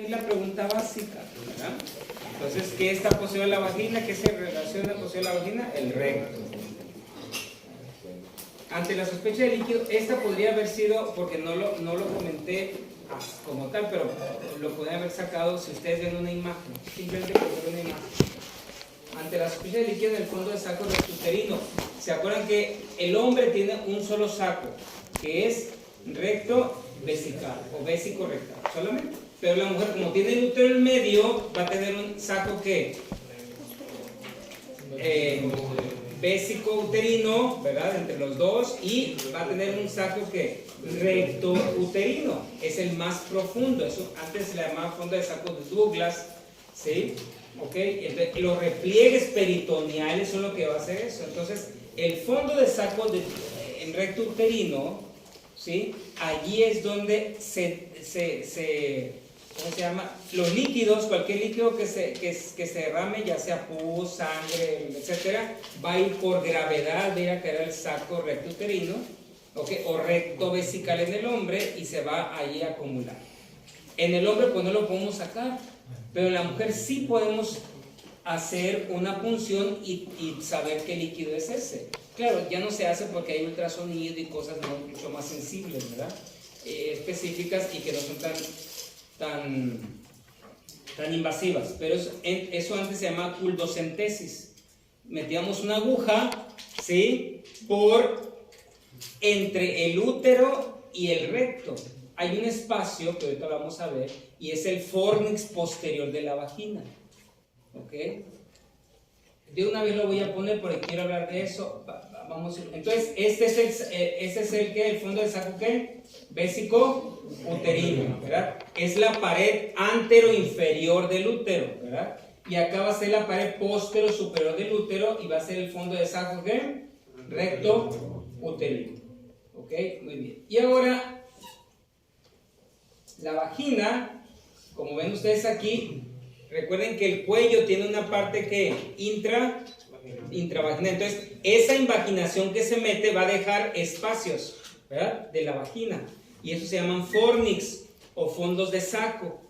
aquí la pregunta básica, ¿verdad? Entonces, ¿qué está poseído en la vagina? ¿Qué se relaciona poseído en la vagina? El recto. Ante la sospecha de líquido, esta podría haber sido, porque no lo comenté como tal, pero lo podrían haber sacado si ustedes ven una imagen, simplemente por ver una imagen. Ante la sospecha de líquido en el fondo del saco rectuterino, ¿se acuerdan que el hombre tiene un solo saco, que es recto vesical o vésico rectal solamente? Pero la mujer, como tiene el útero en medio, va a tener un saco que vésico uterino, ¿verdad? Entre los dos, y va a tener un saco que recto uterino, es el más profundo. Eso antes se le llamaba fondo de saco de Douglas, ¿sí? ¿Ok? Entonces, los repliegues peritoneales son lo que va a hacer eso. Entonces, el fondo de saco en recto uterino, ¿sí? Allí es donde ¿cómo se llama? Los líquidos, cualquier líquido que se derrame, ya sea pus, sangre, etcétera, va a ir por gravedad, va a ir a caer al saco recto uterino, ¿okay? O recto vesical en el hombre, y se va ahí a acumular. En el hombre pues no lo podemos sacar, pero en la mujer sí podemos hacer una punción y saber qué líquido es ese. Claro, ya no se hace porque hay ultrasonido y cosas mucho más sensibles, ¿verdad? Específicas y que no son tan invasivas, pero eso antes se llamaba culdocentesis. Metíamos una aguja, ¿sí? Entre el útero y el recto. Hay un espacio que ahorita vamos a ver y es el fornix posterior de la vagina. ¿Ok? De una vez lo voy a poner porque quiero hablar de eso. Vamos, entonces, este es el fondo del saco, ¿qué? Vésico uterino, ¿verdad? Es la pared antero-inferior del útero, ¿verdad? Y acá va a ser la pared postero-superior del útero y va a ser el fondo del saco, ¿qué? Recto uterino. ¿Ok? Muy bien. Y ahora, la vagina, como ven ustedes aquí, recuerden que el cuello tiene una parte que intravaginal. Entonces, esa invaginación que se mete va a dejar espacios, ¿verdad? De la vagina. Y eso se llaman fornix o fondos de saco.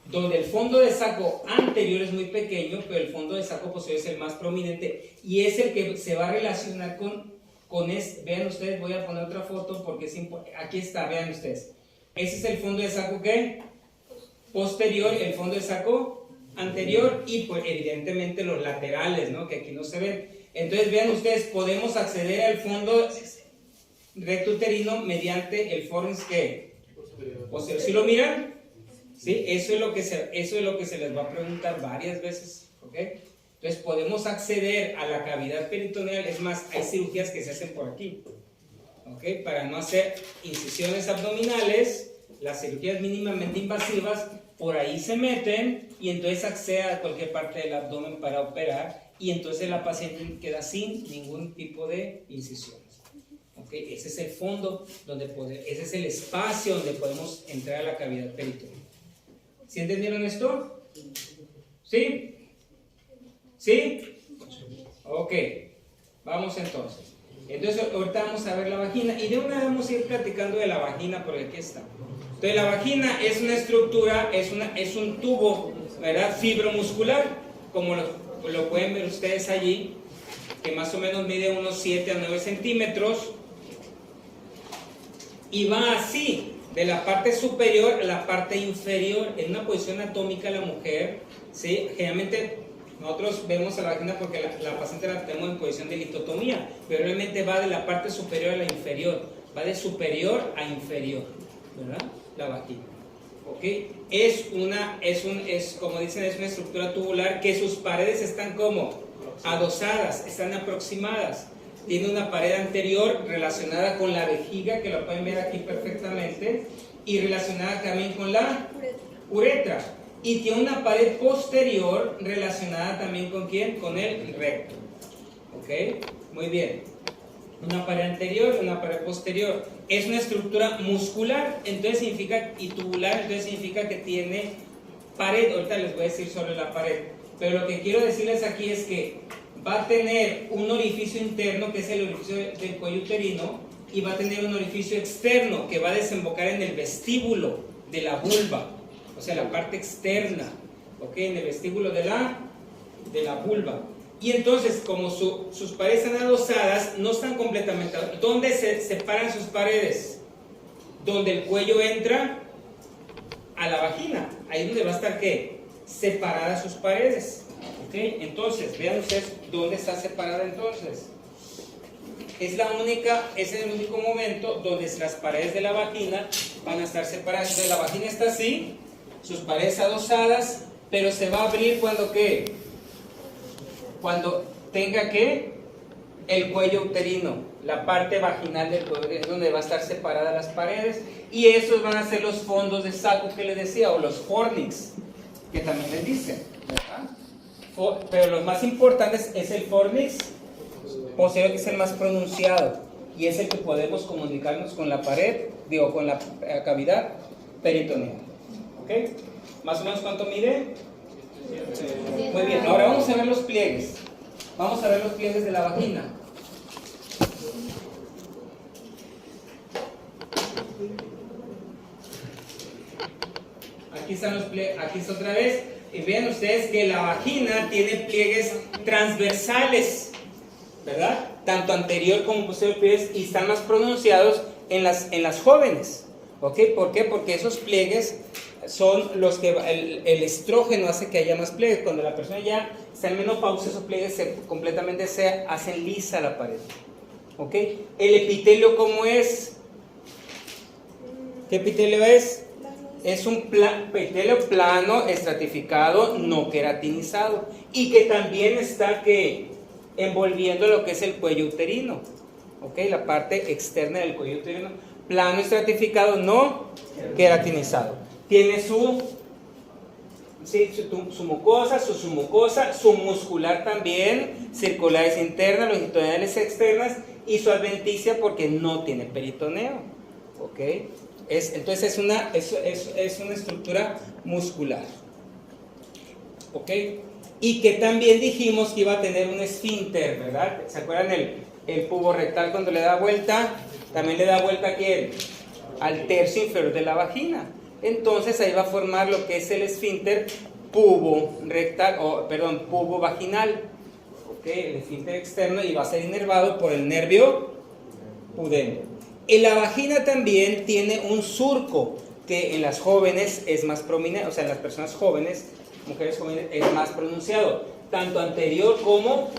Donde el fondo de saco anterior es muy pequeño, pero el fondo de saco posterior es el más prominente y es el que se va a relacionar con este. Vean ustedes, voy a poner otra foto porque es aquí está, vean ustedes. Ese es el fondo de saco, ¿qué? Posterior, el fondo de saco anterior y pues evidentemente los laterales, ¿no? Que aquí no se ven. Entonces vean ustedes, podemos acceder al fondo recto uterino mediante el fornix que posterior. ¿Sí lo miran? ¿Sí? Eso es lo que se les va a preguntar varias veces, ¿ok? Entonces podemos acceder a la cavidad peritoneal. Es más, hay cirugías que se hacen por aquí, ¿ok? Para no hacer incisiones abdominales, las cirugías mínimamente invasivas por ahí se meten y entonces accede a cualquier parte del abdomen para operar y entonces la paciente queda sin ningún tipo de incisiones. ¿Okay? Ese es el fondo, ese es el espacio donde podemos entrar a la cavidad peritoneal. ¿Sí entendieron esto? ¿Sí? ¿Sí? Ok, vamos entonces. Entonces ahorita vamos a ver la vagina y de una vez vamos a ir platicando de la vagina porque aquí está. Entonces la vagina es una estructura, es un tubo, ¿verdad? Fibromuscular, como lo pueden ver ustedes allí, que más o menos mide unos 7 a 9 centímetros y va así, de la parte superior a la parte inferior, en una posición anatómica la mujer, ¿sí? Generalmente nosotros vemos a la vagina porque la paciente la tenemos en posición de litotomía, pero realmente va de la parte superior a la inferior, va de superior a inferior, ¿verdad? La vagina, ¿ok? Como dicen, es una estructura tubular que sus paredes están como adosadas, están aproximadas. Tiene una pared anterior relacionada con la vejiga, que lo pueden ver aquí perfectamente, y relacionada también con la uretra. Y tiene una pared posterior relacionada también con ¿quién? Con el recto. ¿Ok? Muy bien. Una pared anterior y una pared posterior. Es una estructura muscular, entonces significa, y tubular, entonces significa que tiene pared. Ahorita les voy a decir sobre la pared. Pero lo que quiero decirles aquí es que va a tener un orificio interno, que es el orificio del cuello uterino, y va a tener un orificio externo que va a desembocar en el vestíbulo de la vulva. o sea, la parte externa, ¿ok? En el vestíbulo de la vulva. Y entonces, como sus paredes están adosadas, no están completamente... ¿Dónde se separan sus paredes? Donde el cuello entra a la vagina. Ahí es donde va a estar, ¿qué? Separadas sus paredes. ¿Ok? Entonces, vean ustedes dónde está separada entonces. Es el único momento donde las paredes de la vagina van a estar separadas. Entonces, la vagina está así, sus paredes adosadas, pero se va a abrir cuando, ¿qué? Cuando tenga, ¿qué? El cuello uterino, la parte vaginal del cuello, es donde va a estar separadas las paredes, y esos van a ser los fondos de saco que les decía, o los fornix, que también les dicen, ¿verdad? Pero lo más importante es el fornix posterior, que es el más pronunciado, y es el que podemos comunicarnos con la pared, con la cavidad peritoneal. ¿Ok? ¿Más o menos cuánto mide? Muy bien, ahora vamos a ver los pliegues. Vamos a ver los pliegues de la vagina. Aquí están los pliegues, aquí está otra vez. Y vean ustedes que la vagina tiene pliegues transversales, ¿verdad? Tanto anterior como posterior pliegues, y están más pronunciados en las jóvenes. ¿Ok? ¿Por qué? Porque esos pliegues son los que el estrógeno hace que haya más pliegues. Cuando la persona ya está en menopausia, esos pliegues completamente se hacen lisa la pared. ¿Ok? El epitelio, ¿cómo es? ¿Qué epitelio es? Es un epitelio plano, estratificado, no queratinizado, y que también está envolviendo lo que es el cuello uterino. ¿Ok? La parte externa del cuello uterino, plano, estratificado, no queratinizado. Tiene su mucosa, su submucosa, su muscular también, circulares internas, longitudinales externas, y su adventicia porque no tiene peritoneo. ¿Ok? Entonces es una estructura muscular. ¿Ok? Y que también dijimos que iba a tener un esfínter, ¿verdad? ¿Se acuerdan el pubo rectal cuando le da vuelta? También le da vuelta ¿a quién? Al tercio inferior de la vagina. Entonces ahí va a formar lo que es el esfínter pubo vaginal. ¿Ok? El esfínter externo, y va a ser inervado por el nervio pudendo. En la vagina también tiene un surco que en las jóvenes es más prominente, o sea, en las personas jóvenes, mujeres jóvenes, es más pronunciado, tanto anterior como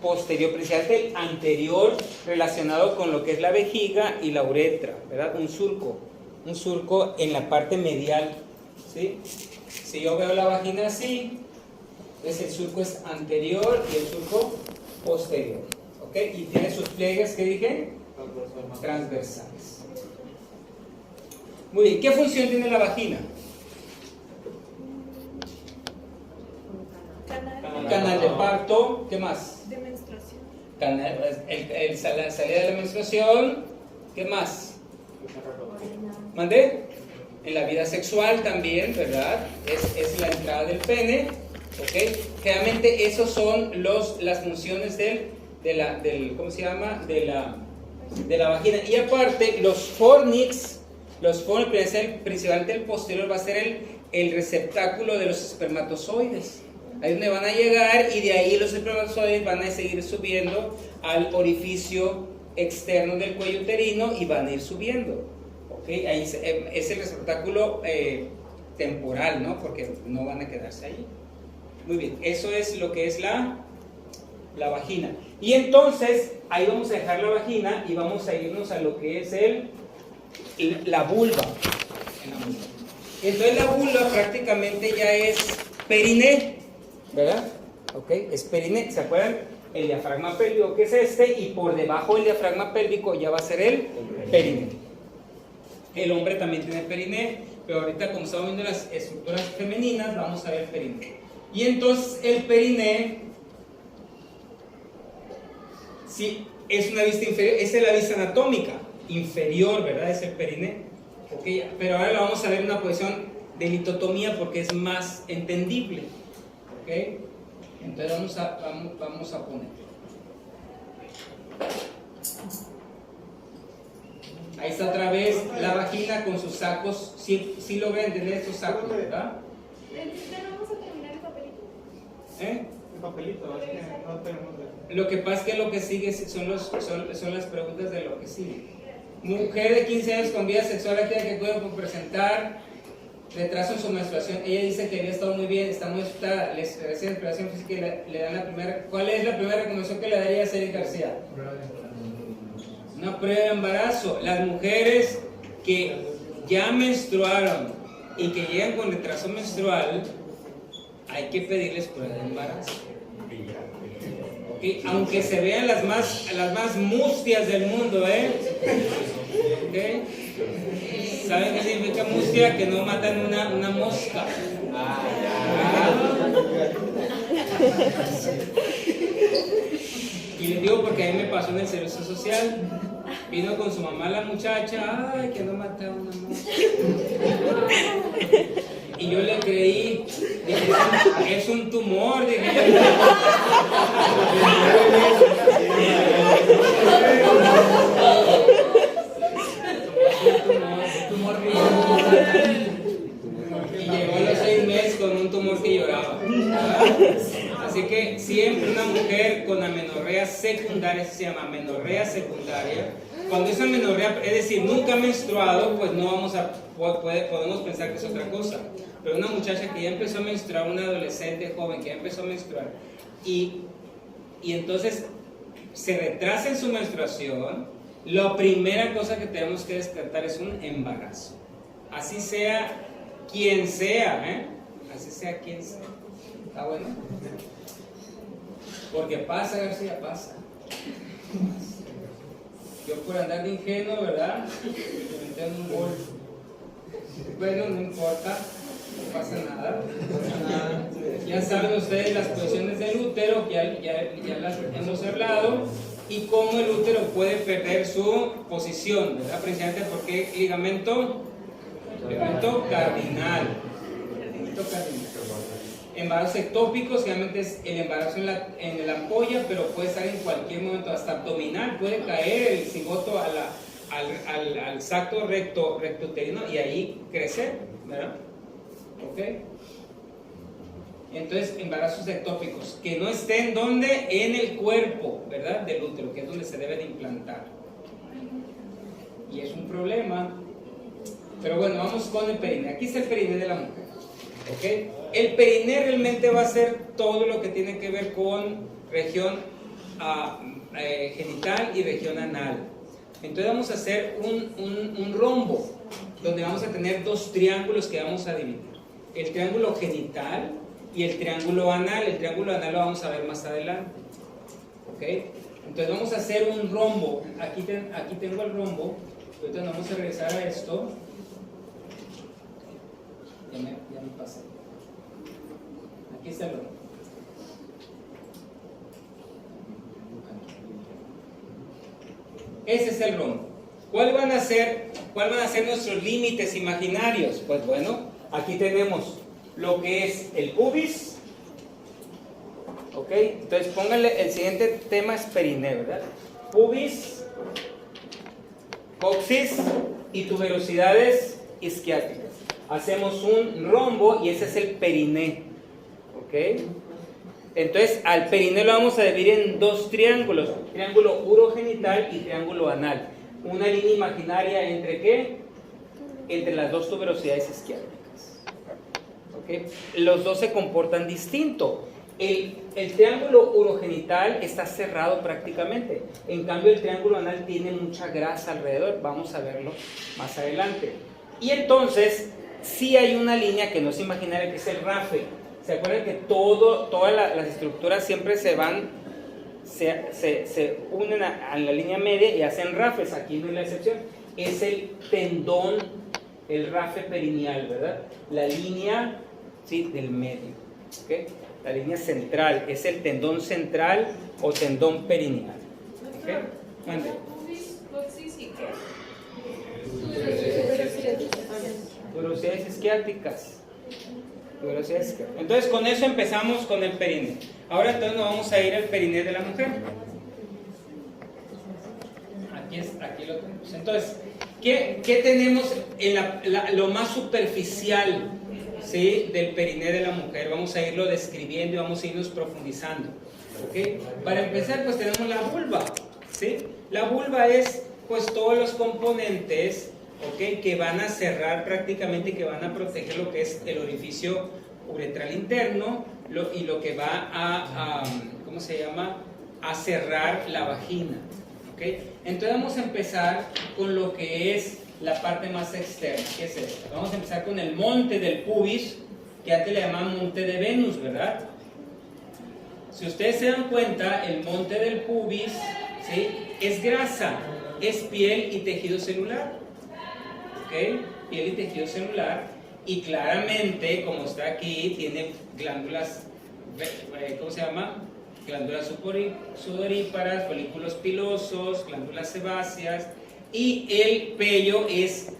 posterior, principalmente el anterior relacionado con lo que es la vejiga y la uretra, ¿verdad? Un surco en la parte medial, ¿sí? Si yo veo la vagina así, entonces el surco es anterior y el surco posterior, ¿ok? Y tiene sus pliegues, ¿qué dije? Transversales. Muy bien, ¿qué función tiene la vagina? Canal de parto, ¿qué más? De menstruación. La salida de la menstruación, ¿qué más? ¿Mandé? En la vida sexual también, ¿verdad? Es la entrada del pene, ¿ok? Generalmente esos son las funciones ¿cómo se llama? De la vagina. Y aparte, los fornix, principalmente el posterior, va a ser el receptáculo de los espermatozoides. Ahí es donde van a llegar, y de ahí los espermatozoides van a seguir subiendo al orificio externo del cuello uterino y van a ir subiendo. ¿Okay? Ahí es el receptáculo temporal, ¿no? Porque no van a quedarse ahí. Muy bien, eso es lo que es la vagina. Y entonces, ahí vamos a dejar la vagina y vamos a irnos a lo que es la vulva. Entonces la vulva prácticamente ya es periné, ¿verdad? ¿Ok? Es periné, ¿se acuerdan? El diafragma pélvico, que es y por debajo del diafragma pélvico ya va a ser el periné. El hombre también tiene periné, pero ahorita, como estamos viendo las estructuras femeninas, vamos a ver periné. Y entonces el periné, sí, es una vista inferior, esa es la vista anatómica inferior, ¿verdad? Es el periné. Okay, pero ahora lo vamos a ver en una posición de litotomía porque es más entendible. ¿Okay? Entonces vamos a poner. Ahí está otra vez la vagina con sus sacos. Sí logran entender estos sacos, ¿verdad? Vamos a terminar el papelito. El papelito, es que no tenemos. Lo que pasa es que lo que sigue son las preguntas de lo que sigue. Mujer de 15 años con vida sexual activa que puede presentar retraso en su menstruación. Ella dice que había estado muy bien, está muy asustada, le recibe exploración física y le dan la primera. ¿Cuál es la primera recomendación que le daría a Cedric García? Una prueba de embarazo. Las mujeres que ya menstruaron y que llegan con retraso menstrual, hay que pedirles prueba de embarazo. ¿Okay? Aunque se vean las más mustias del mundo, ¿eh? ¿Okay? ¿Saben qué significa mustia? Que no matan una mosca. Y les digo porque a mí me pasó en el servicio social. Vino con su mamá la muchacha, ay, que no mataba una mosca. Y yo le creí, dije, es un tumor, dije yo. Un tumor y llegó a los 6 meses con un tumor que lloraba. Así que siempre una mujer con amenorrea secundaria, se llama amenorrea secundaria. Cuando es amenorrea, es decir, nunca ha menstruado, pues no vamos a, podemos pensar que es otra cosa. Pero una muchacha que ya empezó a menstruar, una adolescente joven que ya empezó a menstruar, y entonces se retrasa en su menstruación, la primera cosa que tenemos que descartar es un embarazo. Así sea quien sea, ¿eh? Así sea quien sea. ¿Está bueno? Porque pasa, García, pasa. Yo por andar de ingenuo, ¿verdad? Me metí en un gol. Bueno, no importa, no pasa nada. Ya saben ustedes las posiciones del útero, ya las hemos hablado, y cómo el útero puede perder su posición, ¿verdad? Precisamente porque ligamento cardinal. Embarazos ectópicos, generalmente es el embarazo en la ampolla, pero puede estar en cualquier momento, hasta abdominal, puede caer el cigoto al sacto rectouterino y ahí crecer, ¿verdad? ¿Ok? Entonces, embarazos ectópicos, que no estén ¿dónde? En el cuerpo, ¿verdad? Del útero, que es donde se debe de implantar. Y es un problema. Pero bueno, vamos con el periné. Aquí está el periné de la mujer. ¿Ok? El periné realmente va a ser todo lo que tiene que ver con región genital y región anal. Entonces vamos a hacer un rombo, donde vamos a tener dos triángulos que vamos a dividir. El triángulo genital y el triángulo anal. El triángulo anal lo vamos a ver más adelante. ¿Ok? Entonces vamos a hacer un rombo. Aquí tengo el rombo. Ahorita nos vamos a regresar a esto. Ya me pasé. Aquí está el rombo. Ese es el rombo. ¿Cuáles van a ser nuestros límites imaginarios? Pues bueno, aquí tenemos lo que es el pubis. Ok, entonces pónganle, el siguiente tema es periné, ¿verdad? Pubis, coxis y tuberosidades isquiáticas. Hacemos un rombo y ese es el periné. Ok, entonces al periné lo vamos a dividir en dos triángulos: triángulo urogenital y triángulo anal. Una línea imaginaria entre ¿qué? Entre las dos tuberosidades isquiáticas. ¿Okay? Los dos se comportan distinto. El triángulo urogenital está cerrado prácticamente. En cambio el triángulo anal tiene mucha grasa alrededor. Vamos a verlo más adelante. Y entonces sí hay una línea que no es imaginaria, que es el RAFE. ¿Se acuerdan que todas las estructuras siempre se unen a la línea media y hacen rafes? Aquí no es la excepción. Es el tendón, el rafe perineal, ¿verdad? La línea, ¿sí?, del medio. ¿Okay? La línea central es el tendón central o tendón perineal. ¿Okay? Mande. ¿Coxis y qué? Tuberosidades isquiáticas. Entonces con eso empezamos con el periné. Ahora entonces nos vamos a ir al periné de la mujer. Aquí lo tenemos. Entonces, ¿Qué tenemos en lo más superficial, ¿sí?, del periné de la mujer? Vamos a irlo describiendo y vamos a irnos profundizando. ¿Okay? Para empezar, pues tenemos la vulva, ¿sí? La vulva es pues todos los componentes, ¿okay?, que van a cerrar prácticamente, que van a proteger lo que es el orificio uretral interno y lo que va a ¿cómo se llama?, a cerrar la vagina. ¿Okay? Entonces vamos a empezar con lo que es la parte más externa. ¿Qué es esto? Vamos a empezar con el monte del pubis, que antes le llamaban monte de Venus, ¿verdad? Si ustedes se dan cuenta, el monte del pubis, ¿sí?, es grasa, es piel y tejido celular. ¿Ok? Piel y tejido celular. Y claramente, como está aquí, tiene glándulas, ¿cómo se llama?, glándulas sudoríparas, folículos pilosos, glándulas sebáceas, y el vello es,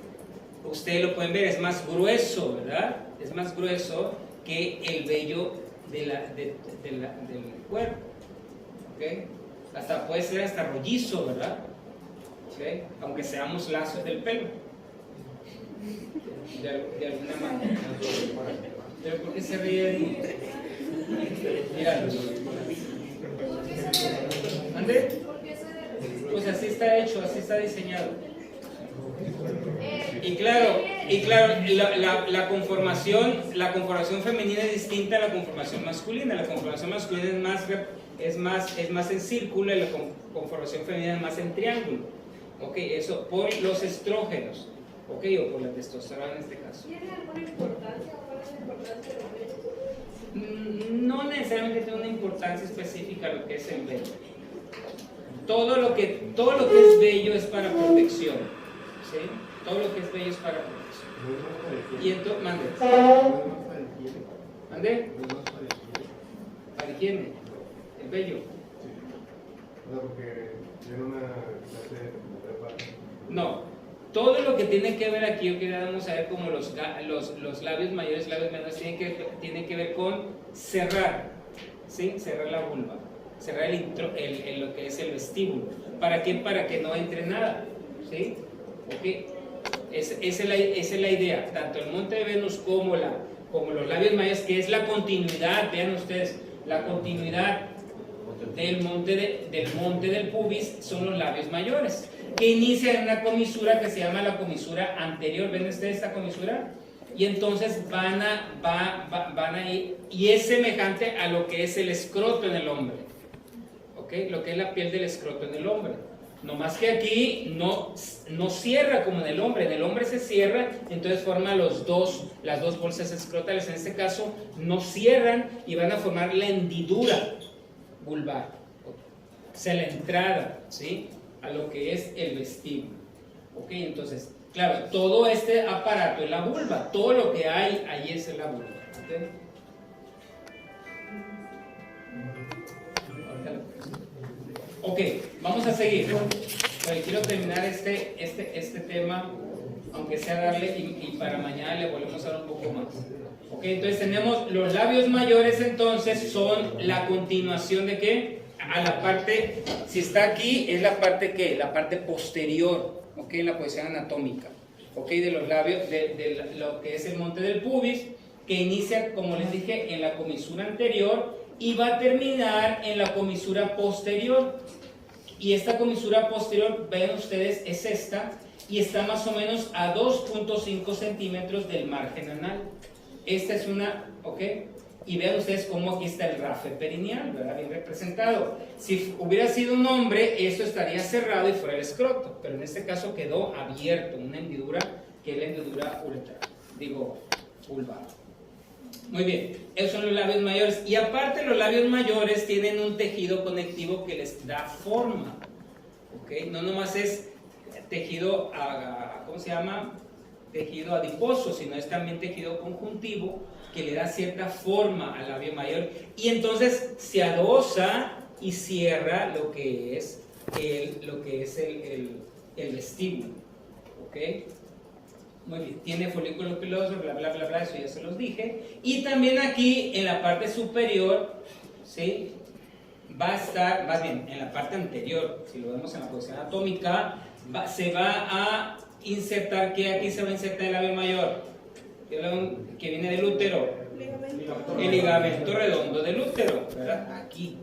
ustedes lo pueden ver, es más grueso, ¿verdad? Es más grueso que el vello del cuerpo. ¿Okay? Hasta puede ser hasta rollizo, ¿verdad? ¿Okay? Aunque seamos lazos del pelo. De alguna manera. ¿Pero por qué se ríe de mí? Míralo. ¿Ande? Pues así está hecho, así está diseñado. Y claro, la conformación femenina es distinta a la conformación masculina. La conformación masculina es más en círculo y la conformación femenina es más en triángulo. ¿Ok? Eso por los estrógenos. ¿Ok? O por la testosterona en este caso. ¿Tiene alguna importancia o cuál es la importancia de los vellos? No necesariamente tiene una importancia específica lo que es el vello. Todo lo que es vello es para protección. ¿Sí? Todo lo que es vello es para protección. Y entonces, mande. ¿Mande? Para higiene. El vello. No. Todo lo que tiene que ver aquí, que vamos a ver como los labios mayores, labios menores, tiene que ver con cerrar, ¿sí? Cerrar la vulva, cerrar lo que es el vestíbulo. ¿Para qué? Para que no entre nada, ¿sí? ¿Okay? Esa es la idea, tanto el monte de Venus como los labios mayores, que es la continuidad, vean ustedes, la continuidad del monte del pubis son los labios mayores, que inicia en una comisura que se llama la comisura anterior. ¿Ven ustedes esta comisura? Y entonces van a ir, y es semejante a lo que es el escroto en el hombre. ¿Ok? Lo que es la piel del escroto en el hombre. No más que aquí no cierra como en el hombre. En el hombre se cierra, entonces forma las dos bolsas escrotales. En este caso no cierran y van a formar la hendidura vulvar. O sea, la entrada, ¿sí?, a lo que es el vestíbulo. Ok, entonces, claro, todo este aparato es la vulva, todo lo que hay ahí es la vulva. ¿Okay? Ok, vamos a seguir. Bueno, quiero terminar este tema, aunque sea darle, y para mañana le volvemos a dar un poco más. Ok, entonces tenemos los labios mayores, entonces son la continuación de ¿qué? A la parte, si está aquí, es la parte ¿qué? La parte posterior, ok, la posición anatómica, ok, de los labios, de lo que es el monte del pubis, que inicia, como les dije, en la comisura anterior y va a terminar en la comisura posterior. Y esta comisura posterior, vean ustedes, es esta, y está más o menos a 2.5 centímetros del margen anal. Esta es una, ok. Y vean ustedes cómo aquí está el rafe perineal, ¿verdad? Bien representado. Si hubiera sido un hombre, esto estaría cerrado y fuera el escroto, pero en este caso quedó abierto, una hendidura que es la hendidura vulvar. Muy bien, esos son los labios mayores. Y aparte los labios mayores tienen un tejido conectivo que les da forma, ¿ok? No nomás es tejido, ¿cómo se llama? Tejido adiposo, sino es también tejido conjuntivo que le da cierta forma al labio mayor, y entonces se adosa y cierra lo que es el vestíbulo. ¿Ok? Muy bien, tiene folículos pilosos, bla bla bla bla, eso ya se los dije. Y también aquí en la parte superior, ¿sí?, va a estar, más bien en la parte anterior, si lo vemos en la posición anatómica, se va a insertar, ¿qué aquí se va a insertar el labio mayor? Que viene del útero. El ligamento redondo del útero, ¿verdad? Aquí.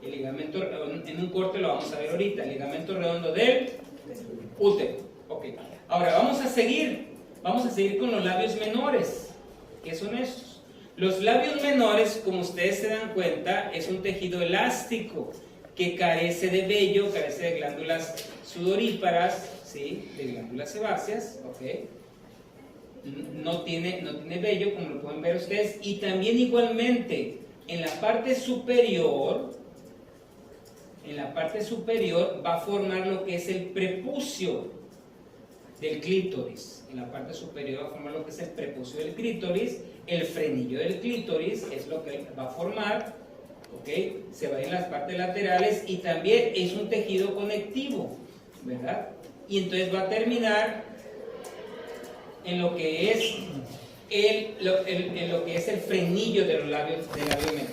El ligamento, en un corte lo vamos a ver ahorita. El ligamento redondo del útero. Ok. Ahora vamos a seguir con los labios menores. ¿Qué son estos? Los labios menores, como ustedes se dan cuenta, es un tejido elástico que carece de vello, carece de glándulas sudoríparas, ¿sí? De glándulas sebáceas, ¿ok? No tiene vello, como lo pueden ver ustedes, y también igualmente en la parte superior va a formar lo que es el prepucio del clítoris. En la parte superior va a formar lo que es el prepucio del clítoris, el frenillo del clítoris es lo que va a formar, ¿ok? Se va a ir en las partes laterales y también es un tejido conectivo, ¿verdad? Y entonces va a terminar en lo que es el frenillo de los labios del labio menor,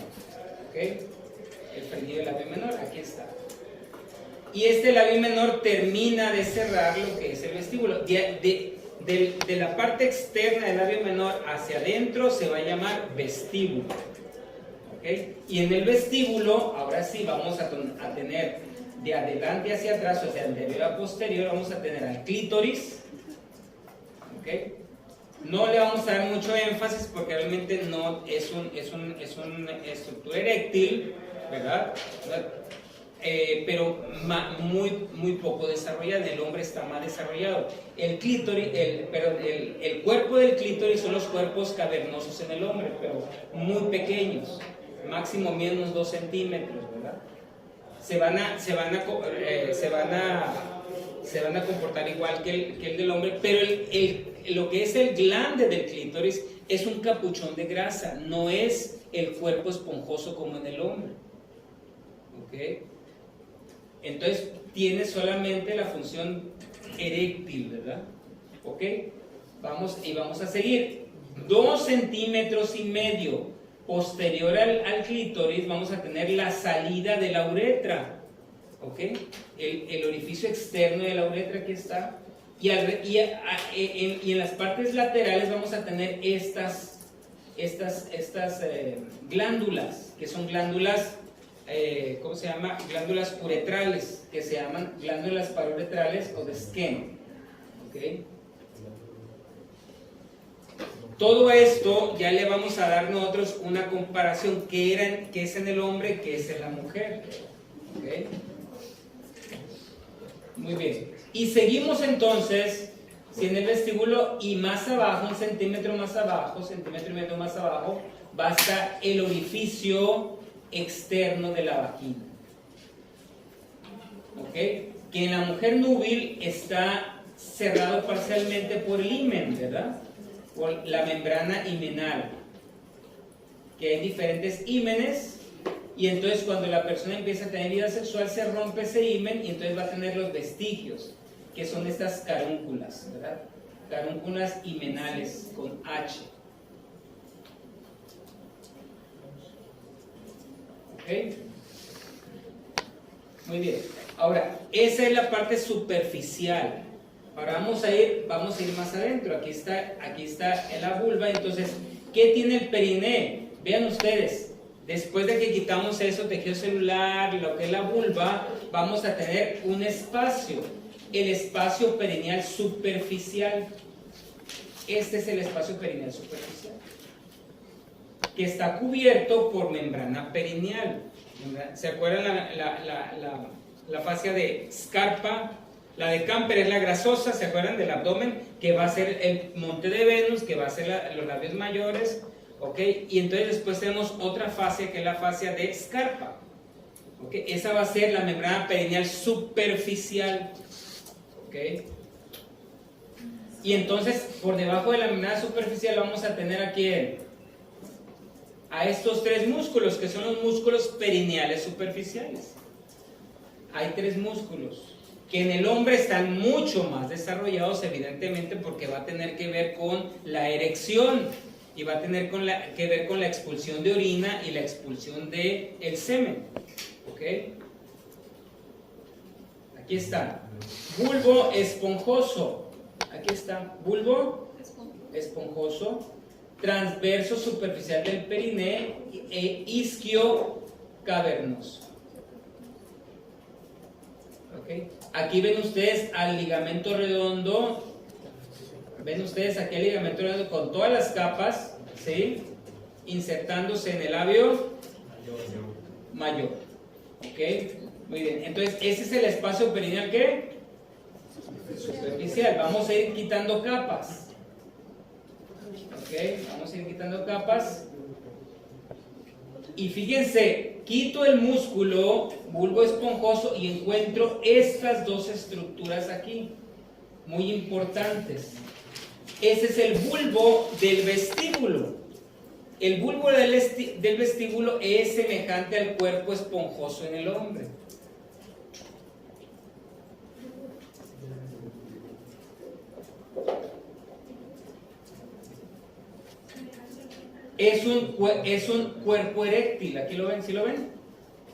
¿ok? El frenillo del labio menor, aquí está. Y este labio menor termina de cerrar lo que es el vestíbulo. De la parte externa del labio menor hacia adentro se va a llamar vestíbulo, ¿ok? Y en el vestíbulo, ahora sí, vamos a tener de adelante hacia atrás, o sea, de anterior a posterior, vamos a tener al clítoris, ¿ok? No le vamos a dar mucho énfasis porque realmente no es una estructura eréctil, ¿verdad? Pero muy poco desarrollada. En el hombre está más desarrollado. El clítoris, el cuerpo del clítoris son los cuerpos cavernosos en el hombre, pero muy pequeños, máximo menos 2 centímetros, ¿verdad? Se van a comportar igual que el del hombre, pero lo que es el glande del clítoris es un capuchón de grasa, no es el cuerpo esponjoso como en el hombre, ¿ok? Entonces tiene solamente la función eréctil, ¿verdad? ¿Ok? Vamos a seguir. 2 centímetros y medio posterior al clítoris vamos a tener la salida de la uretra, ¿ok? El orificio externo de la uretra, aquí está. Y en las partes laterales vamos a tener estas glándulas, que son glándulas, ¿cómo se llama? Glándulas uretrales, que se llaman glándulas paruretrales o de Skene, ¿ok? Todo esto ya le vamos a dar nosotros una comparación, qué es en el hombre, qué es en la mujer, ¿ok? Muy bien. Y seguimos entonces, si en el vestíbulo y más abajo, 1 centímetro más abajo, 1,5 centímetros más abajo, va a estar el orificio externo de la vagina. ¿Ok? Que en la mujer núbil está cerrado parcialmente por el himen, ¿verdad? Por la membrana himenal. Que hay diferentes himenes. Y entonces cuando la persona empieza a tener vida sexual se rompe ese himen y entonces va a tener los vestigios, que son estas carúnculas, ¿verdad? Carúnculas himenales con H. ¿Ok? Muy bien. Ahora, esa es la parte superficial. Ahora vamos a ir más adentro. Aquí está la vulva. Entonces, ¿qué tiene el periné? Vean ustedes. Después de que quitamos eso, tejido celular, lo que es la vulva, vamos a tener un espacio, el espacio perineal superficial. Este es el espacio perineal superficial, que está cubierto por membrana perineal. ¿Se acuerdan la fascia de Scarpa? La de Camper es la grasosa, ¿se acuerdan del abdomen? Que va a ser el monte de Venus, que va a ser los labios mayores. ¿Ok? Y entonces después tenemos otra fascia que es la fascia de Scarpa. ¿Ok? Esa va a ser la membrana perineal superficial. ¿Ok? Y entonces por debajo de la membrana superficial vamos a tener aquí a estos 3 músculos que son los músculos perineales superficiales. Hay 3 músculos que en el hombre están mucho más desarrollados, evidentemente, porque va a tener que ver con la erección. Y va a tener que ver con la expulsión de orina y la expulsión del semen. ¿Ok? Aquí está. Bulbo esponjoso. Aquí está, bulbo esponjoso, transverso superficial del periné e isquio cavernoso. ¿Okay? Aquí ven ustedes al ligamento redondo. Ven ustedes aquí el ligamento redondo con todas las capas, ¿sí? Insertándose en el labio mayor. ¿Ok? Muy bien. Entonces, ese es el espacio perineal, ¿qué? Superficial. Vamos a ir quitando capas. ¿Ok? Vamos a ir quitando capas. Y fíjense, quito el músculo bulbo esponjoso y encuentro estas dos estructuras aquí, muy importantes. Ese es el bulbo del vestíbulo. El bulbo del vestíbulo es semejante al cuerpo esponjoso en el hombre. Es un cuerpo eréctil. Aquí lo ven, ¿sí lo ven?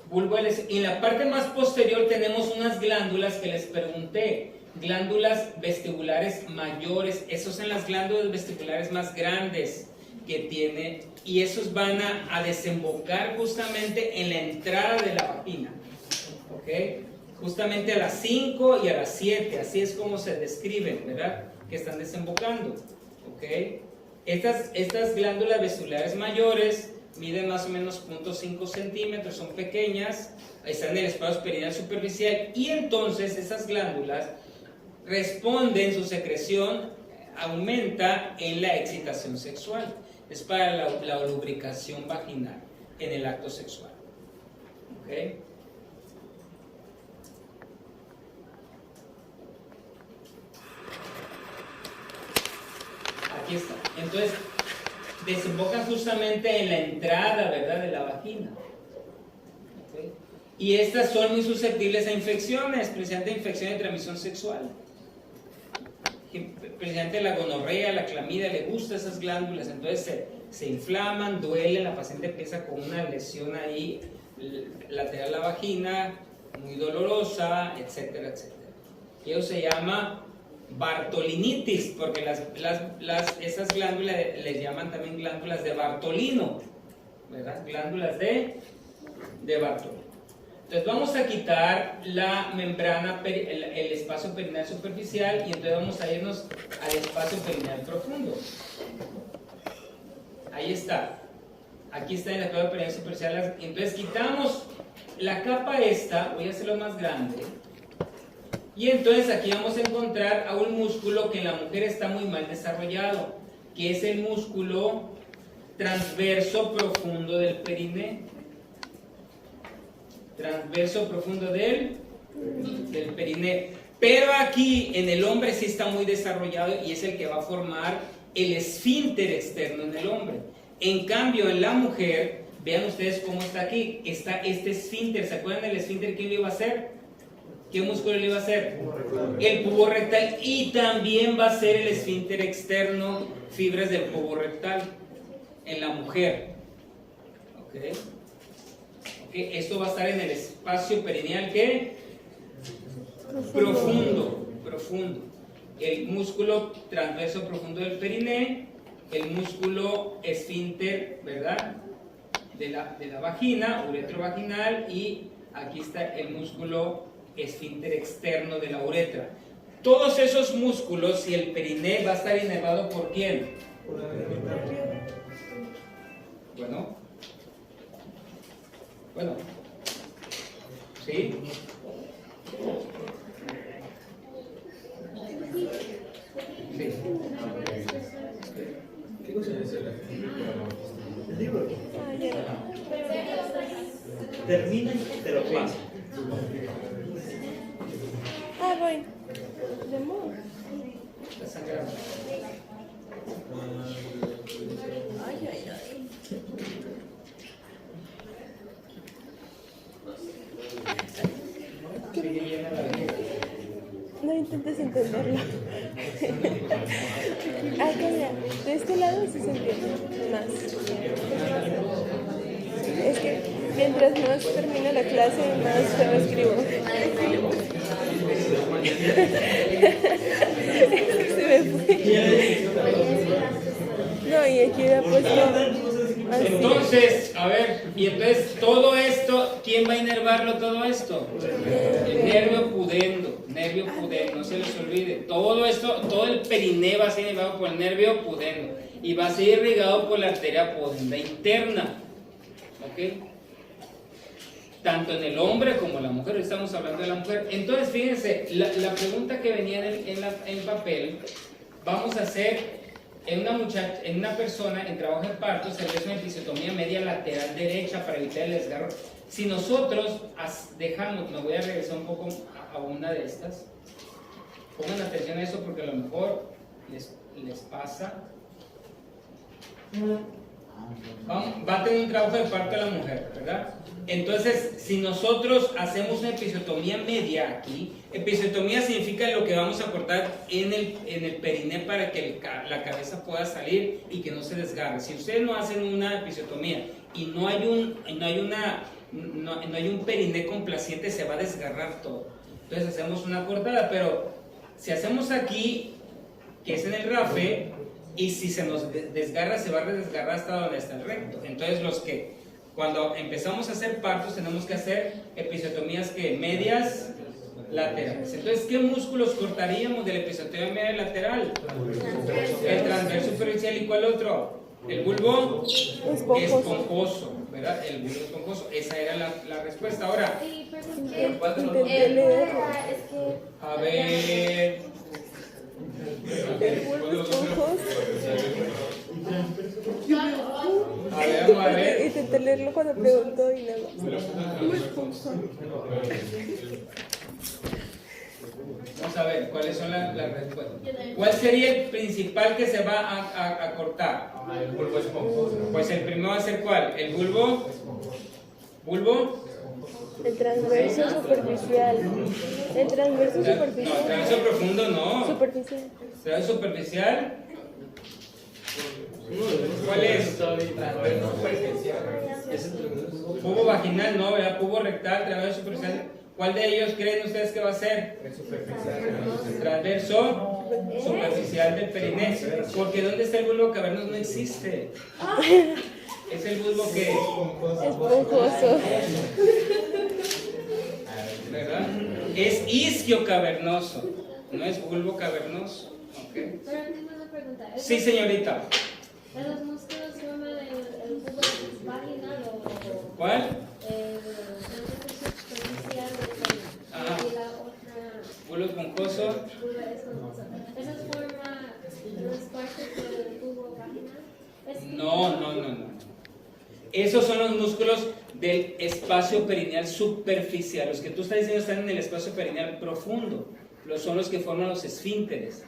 Bulbo en la parte más posterior tenemos unas glándulas que les pregunté, glándulas vestibulares mayores. Esas son las glándulas vestibulares más grandes que tiene, y esos van a desembocar justamente en la entrada de la vagina. ¿Ok? Justamente a las 5 y a las 7, así es como se describen, ¿verdad? Que están desembocando. ¿Ok? Estas glándulas vestibulares mayores miden más o menos 0.5 centímetros, son pequeñas, están en el espacio perineal superficial, y entonces esas glándulas responden, su secreción aumenta en la excitación sexual. Es para la lubricación vaginal en el acto sexual. ¿Ok? Aquí está. Entonces, desembocan justamente en la entrada, ¿verdad?, de la vagina. ¿Okay? Y estas son muy susceptibles a infecciones, precisamente infecciones de transmisión sexual. Precisamente la gonorrea, la clamidia, le gustan esas glándulas, entonces se inflaman, duelen, la paciente empieza con una lesión ahí lateral a la vagina, muy dolorosa, etcétera, etcétera. Y eso se llama Bartolinitis, porque esas glándulas les llaman también glándulas de Bartolino, ¿verdad? Glándulas de Bartolino. Entonces vamos a quitar la membrana, el espacio perineal superficial, y entonces vamos a irnos al espacio perineal profundo. Ahí está. Aquí está el espacio perineal superficial. Entonces quitamos la capa esta, voy a hacerlo más grande. Y entonces aquí vamos a encontrar a un músculo que en la mujer está muy mal desarrollado, que es el músculo transverso profundo del periné. Transverso profundo del periné. Pero aquí en el hombre sí está muy desarrollado y es el que va a formar el esfínter externo en el hombre. En cambio en la mujer, vean ustedes cómo está aquí, está este esfínter. ¿Se acuerdan del esfínter? ¿Quién lo iba a hacer? ¿Qué músculo le iba a hacer? El pubo rectal, y también va a ser el esfínter externo, fibras del pubo rectal en la mujer. ¿Ok? Esto va a estar en el espacio perineal, ¿qué? Profundo. El músculo transverso profundo del periné, el músculo esfínter, ¿verdad?, de la vagina, uretrovaginal, y aquí está el músculo esfínter externo de la uretra. Todos esos músculos y el periné va a estar inervado ¿por quién? Bueno, ¿sí? Sí. ¿Qué cosa es eso? El libro. Termina y te lo paso. Voy. De modo. Está sangrando. Ay. No intentes entenderlo. Calla. De este lado sí se entiende más. Es que mientras más termina la clase, más feo escribo. Se me No, y aquí hubiera puesto así. Entonces, a ver, y entonces todo esto, ¿quién va a inervarlo todo esto? El nervio pudendo, no se les olvide. Todo esto, todo el periné va a ser inervado por el nervio pudendo y va a ser irrigado por la arteria pudenda interna. ¿Ok? Tanto en el hombre como en la mujer, estamos hablando de la mujer. Entonces, fíjense, la pregunta que venía en papel, vamos a hacer en una persona en trabajo de parto, se realiza una episiotomía media lateral derecha para evitar el desgarro. Si nosotros dejamos, me voy a regresar un poco a una de estas, pongan atención a eso porque a lo mejor les pasa. Va a tener un trabajo de parto la mujer, ¿verdad? Entonces, si nosotros hacemos una episiotomía media aquí, episiotomía significa lo que vamos a cortar en el periné para que la cabeza pueda salir y que no se desgarre. Si ustedes no hacen una episiotomía y no hay un periné complaciente, se va a desgarrar todo. Entonces hacemos una cortada, pero si hacemos aquí, que es en el rafe, y si se nos desgarra, se va a desgarrar hasta donde está el recto. Entonces cuando empezamos a hacer partos tenemos que hacer episiotomías que medias laterales. Entonces, ¿qué músculos cortaríamos de la episiotomía media lateral? El transverso superficial. ¿Y cuál otro? El bulbo esponjoso, ¿verdad? El bulbo esponjoso. Esa era la respuesta. Ahora, Intenté leer. a ver. El bulbo esponjoso. Vamos a ver. Intenté leerlo cuando preguntó y nada. Vamos a ver cuáles son las respuestas. ¿Cuál sería el principal que se va a cortar? El bulbo esponjoso. Pues el primero va a ser ¿cuál? El bulbo. ¿Bulbo? El transverso superficial. El transverso No, el superficial. transverso profundo no. Superficial. ¿Transverso superficial? ¿Cuál es? Pubo vaginal, no, ¿verdad? Pubo rectal, transverso superficial. ¿Cuál de ellos creen ustedes que va a ser? Transverso superficial del periné. Porque ¿dónde está el bulbo cavernoso? No existe. Es el bulbo que Esponjoso. ¿verdad? Es isquio cavernoso, no es bulbo cavernoso. ¿Okay? Pero tengo una pregunta. Sí, señorita. ¿Los músculos forman el bulbo vaginal o ¿Cuál? el superficial Ajá. y la otra Bulbo esponjoso. bulbo esponjosa? ¿Esas forman los partes del bulbo vaginal? No. Esos son los músculos del espacio perineal superficial. Los que tú estás diciendo están en el espacio perineal profundo. Son los que forman los esfínteres.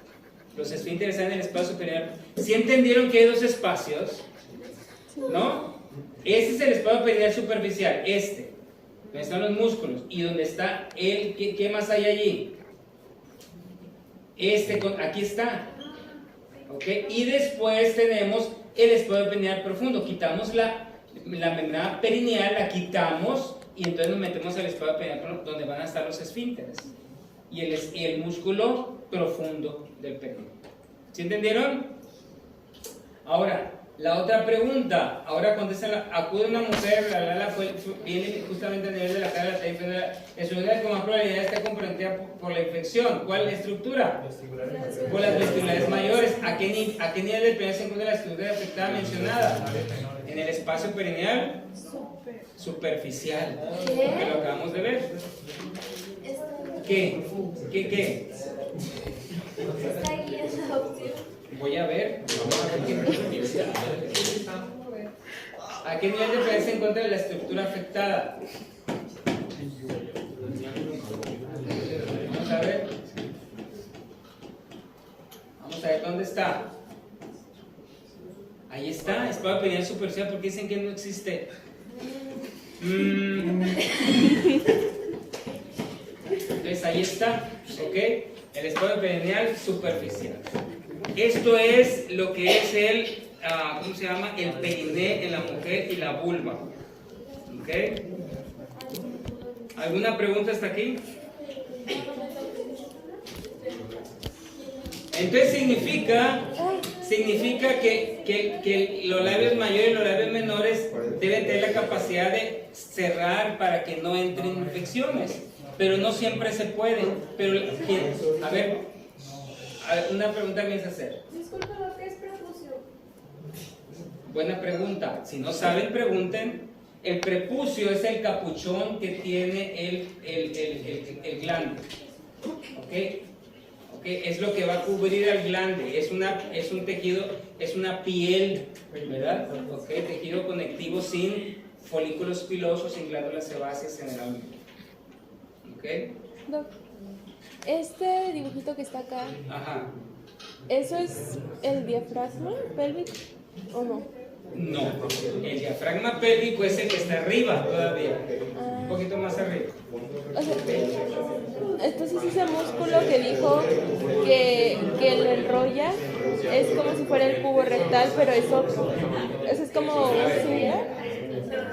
Los esfínteres están en el espacio perineal. ¿Sí entendieron que hay dos espacios? ¿No? Este es el espacio perineal superficial, donde están los músculos. Y donde está ¿qué más hay allí? Aquí está. ¿Ok? Y después tenemos el espacio perineal profundo. Quitamos la membrana perineal, la quitamos y entonces nos metemos al espacio perineal donde van a estar los esfínteres. Y el músculo profundo del periné. ¿Sí entendieron? Ahora, la otra pregunta. Ahora contestan, acude una mujer, viene justamente a nivel de la cara, la estructura con más probabilidad está comprometida por la infección. ¿Cuál estructura? Por las vestibulares mayores. ¿A qué nivel del periné se encuentra la estructura afectada mencionada? En el espacio perineal superficial. Que lo acabamos de ver. ¿Qué? ¿Está ahí esa opción? Voy a ver. ¿A qué nivel de periné se encuentra la estructura afectada? Vamos a ver. Vamos a ver dónde está. Ahí está, espacio perineal superficial, porque dicen que no existe. Entonces ahí está, ¿ok? El espacio perineal superficial. Esto es lo que es ¿cómo se llama? El periné en la mujer y la vulva. ¿Ok? ¿Alguna pregunta hasta aquí? Entonces significa que los labios mayores y los labios menores deben tener la capacidad de cerrar para que no entren infecciones, pero no siempre se puede. Pero, a ver, una pregunta que me hacer. Disculpe, ¿lo que es prepucio? Buena pregunta. Si no saben, pregunten. El prepucio es el capuchón que tiene el glande. ¿Ok? Es lo que va a cubrir al glande, es un tejido, es una piel, ¿verdad? Tejido conectivo sin folículos pilosos, sin glándulas sebáceas generalmente. Doc, este dibujito que está acá, Ajá. ¿eso es el diafragma pélvico o no? No, el diafragma pélvico es el que está arriba todavía, un poquito más arriba. O sea, entonces ese músculo que dijo que lo enrolla es como si fuera el cubo rectal, pero eso es como similar.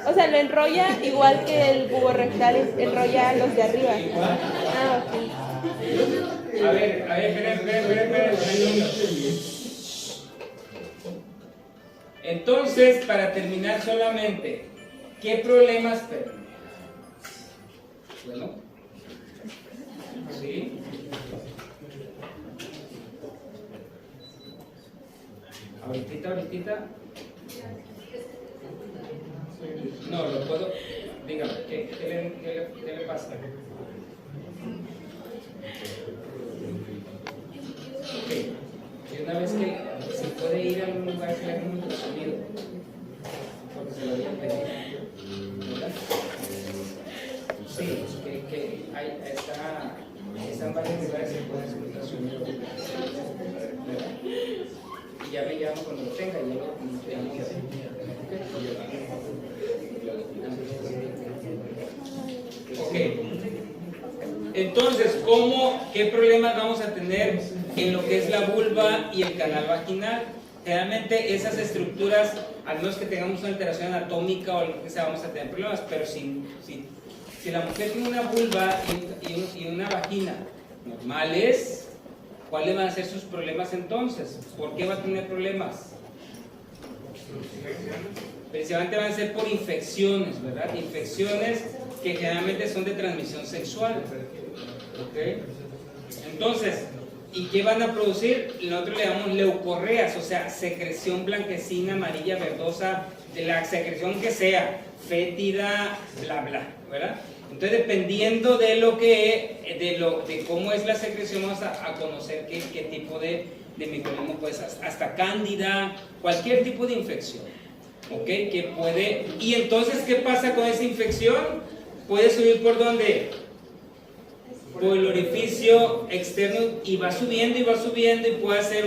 O sea, lo enrolla igual que el cubo rectal enrolla a los de arriba. Ah, ok. A ver, espera. Entonces, para terminar solamente, ¿qué problemas tenemos? Bueno, ¿sí? Ahorita. No, lo puedo. Dígame, ¿qué le pasa? Ok. Y una vez que se puede ir a un lugar que le haga mucho sonido, porque se lo habían pedido, ¿verdad? Sí, que están varios lugares que pueden escuchar sonido, ¿verdad? Y ya me llamo cuando lo tenga, ya lo llamo. Ok. Entonces, ¿qué problemas vamos a tener en lo que es la vulva y el canal vaginal? Generalmente esas estructuras, al menos que tengamos una alteración anatómica o lo que sea, vamos a tener problemas, pero si la mujer tiene una vulva y una vagina normales, ¿cuáles van a ser sus problemas entonces? ¿Por qué va a tener problemas? Principalmente van a ser por infecciones, ¿verdad? Infecciones que generalmente son de transmisión sexual. ¿Ok? Entonces, ¿y qué van a producir? Nosotros le llamamos leucorreas, o sea, secreción blanquecina, amarilla, verdosa, de la secreción que sea, fétida, bla, bla, ¿verdad? Entonces, dependiendo de cómo es la secreción, vamos a conocer qué tipo de microorganismo puede ser, hasta cándida, cualquier tipo de infección. ¿Ok? Que puede. Y entonces, ¿qué pasa con esa infección? Puede subir por ¿dónde? Por el orificio externo y va subiendo y puede hacer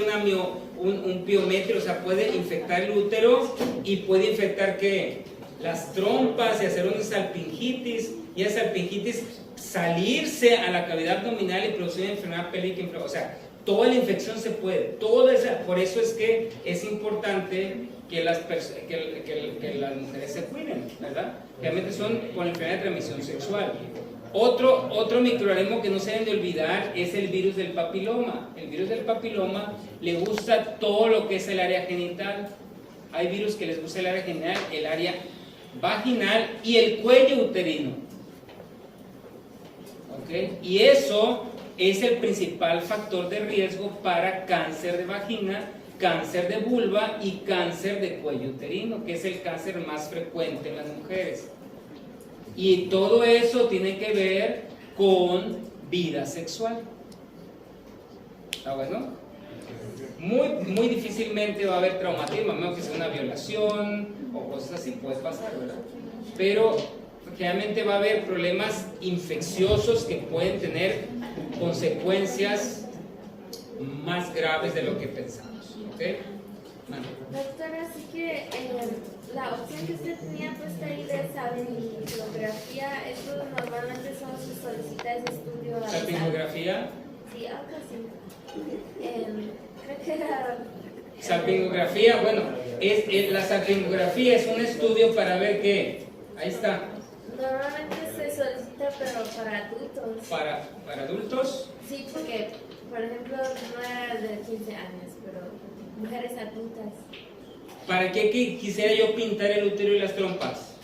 un piometrio, o sea, puede infectar el útero y puede infectar ¿qué? Las trompas y hacer una salpingitis, y esa salpingitis salirse a la cavidad abdominal y producir una enfermedad pélvica, o sea, toda la infección se puede, por eso es que es importante que las mujeres se cuiden, ¿verdad? Realmente son con enfermedad de transmisión sexual. Otro microorganismo que no se deben de olvidar es el virus del papiloma. El virus del papiloma le gusta todo lo que es el área genital. Hay virus que les gusta el área genital, el área vaginal y el cuello uterino. ¿Ok? Y eso es el principal factor de riesgo para cáncer de vagina, cáncer de vulva y cáncer de cuello uterino, que es el cáncer más frecuente en las mujeres. Y todo eso tiene que ver con vida sexual. ¿Está bueno? Muy difícilmente va a haber traumatismo, a menos que sea una violación o cosas así, puede pasar, ¿verdad? Pero generalmente va a haber problemas infecciosos que pueden tener consecuencias más graves de lo que pensamos. ¿Ok? Doctora, así que la opción que usted tenía puesta ahí de salpingografía, eso normalmente solo se solicita ese estudio. ¿Salpingografía? Sí, algo así. Creo que era... Salpingografía, bueno, la salpingografía es un estudio para ver qué. Ahí está. Normalmente se solicita, pero para adultos. ¿Para adultos? Sí, porque por ejemplo, no era de 15 años, pero mujeres adultas. ¿Para qué quisiera yo pintar el útero y las trompas?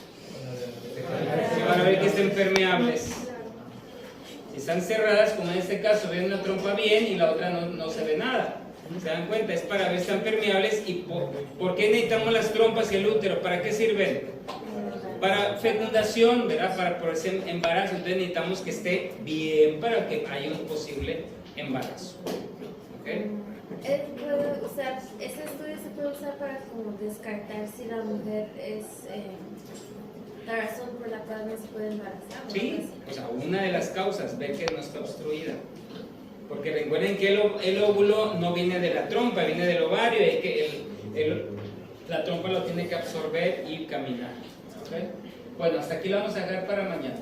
Para ver que estén permeables. Si están cerradas, como en este caso, ven una trompa bien y la otra no se ve nada. ¿Se dan cuenta? Es para ver si están permeables. ¿Y por qué necesitamos las trompas y el útero? ¿Para qué sirven? Para fecundación, ¿verdad? Para por ese embarazo. Entonces necesitamos que esté bien para que haya un posible embarazo. ¿Ok? Ese estudio se puede usar para como descartar si la mujer es la razón por la cual no se puede embarazar. Sí, o sea, una de las causas, ver que no está obstruida. Porque recuerden que el óvulo no viene de la trompa, viene del ovario, y que la trompa lo tiene que absorber y caminar. ¿Okay? Bueno, hasta aquí lo vamos a dejar para mañana.